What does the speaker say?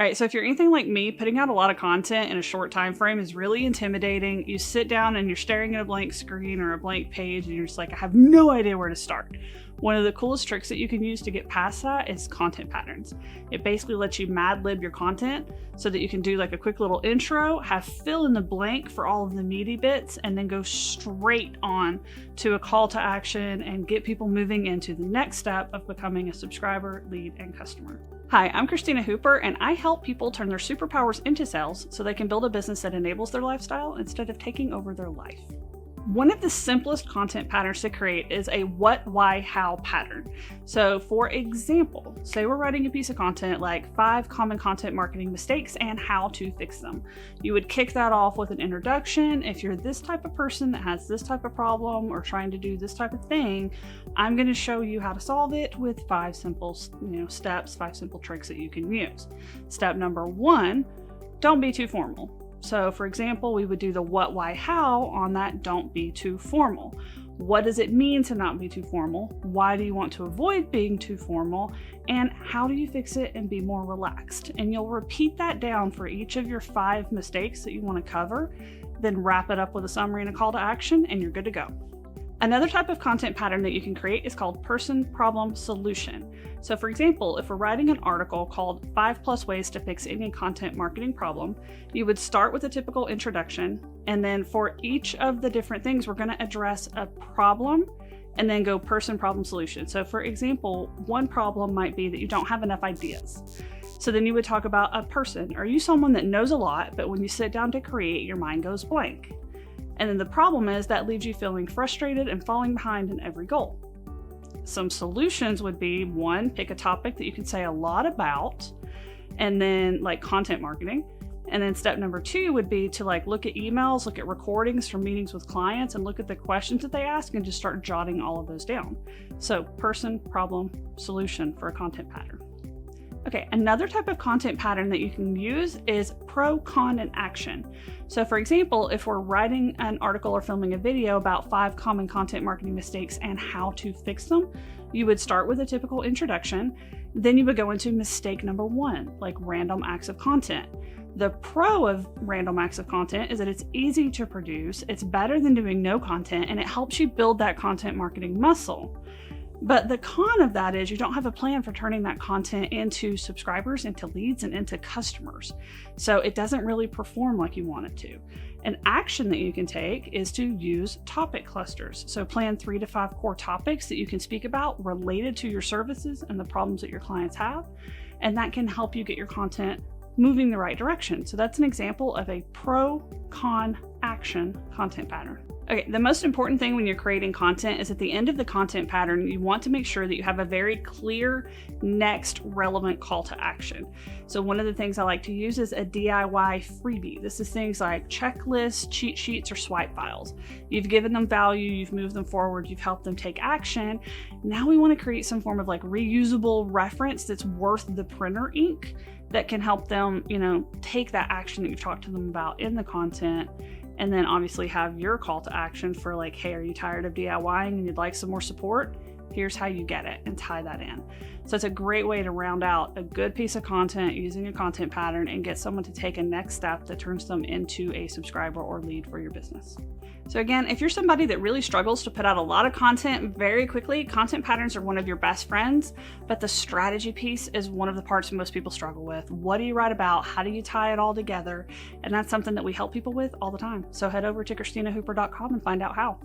All right, so if you're anything like me, putting out a lot of content in a short time frame is really intimidating. You sit down and you're staring at a blank screen or a blank page and you're just like, I have no idea where to start. One of the coolest tricks that you can use to get past that is content patterns. It basically lets you MadLib your content so that you can do like a quick little intro, have fill in the blank for all of the meaty bits, and then go straight on to a call to action and get people moving into the next step of becoming a subscriber, lead, and customer. Hi, I'm Christina Hooper, and I help people turn their superpowers into sales so they can build a business that enables their lifestyle instead of taking over their life. One of the simplest content patterns to create is a what, why, how pattern. So for example, say we're writing a piece of content like 5 common content marketing mistakes and how to fix them. You would kick that off with an introduction. If you're this type of person that has this type of problem or trying to do this type of thing, I'm going to show you how to solve it with 5 simple steps, 5 simple tricks that you can use. Step number 1, don't be too formal. So for example, we would do the what, why, how on that don't be too formal. What does it mean to not be too formal? Why do you want to avoid being too formal? And how do you fix it and be more relaxed? And you'll repeat that down for each of your 5 mistakes that you want to cover, then wrap it up with a summary and a call to action, and you're good to go. Another type of content pattern that you can create is called person, problem, solution. So for example, if we're writing an article called 5+ ways to fix any content marketing problem, you would start with a typical introduction, and then for each of the different things, we're going to address a problem and then go person, problem, solution. So for example, one problem might be that you don't have enough ideas. So then you would talk about a person. Are you someone that knows a lot, but when you sit down to create, your mind goes blank? And then the problem is that leaves you feeling frustrated and falling behind in every goal. Some solutions would be 1, pick a topic that you can say a lot about, and then like content marketing. And then step number 2 would be to like look at emails, look at recordings from meetings with clients, and look at the questions that they ask and just start jotting all of those down. So person, problem, solution for a content pattern. Okay, another type of content pattern that you can use is ProCon Action. So for example, if we're writing an article or filming a video about 5 common content marketing mistakes and how to fix them, you would start with a typical introduction. Then you would go into mistake number 1, like random acts of content. The pro of random acts of content is that it's easy to produce, it's better than doing no content, and it helps you build that content marketing muscle. But the con of that is you don't have a plan for turning that content into subscribers, into leads, and into customers. So it doesn't really perform like you want it to. An action that you can take is to use topic clusters. So plan 3 to 5 core topics that you can speak about related to your services and the problems that your clients have. And that can help you get your content moving the right direction. So that's an example of a pro-con action content pattern. Okay, the most important thing when you're creating content is at the end of the content pattern, you want to make sure that you have a very clear next relevant call to action. So one of the things I like to use is a DIY freebie. This is things like checklists, cheat sheets, or swipe files. You've given them value, you've moved them forward, you've helped them take action. Now we want to create some form of like reusable reference that's worth the printer ink that can help them, take that action that you've talked to them about in the content. And then obviously have your call to action for like, hey, are you tired of DIYing and you'd like some more support? Here's how you get it, and tie that in. So it's a great way to round out a good piece of content using a content pattern and get someone to take a next step that turns them into a subscriber or lead for your business. So again, if you're somebody that really struggles to put out a lot of content very quickly, content patterns are one of your best friends, but the strategy piece is one of the parts most people struggle with. What do you write about? How do you tie it all together? And that's something that we help people with all the time. So head over to ChristinaHooper.com and find out how.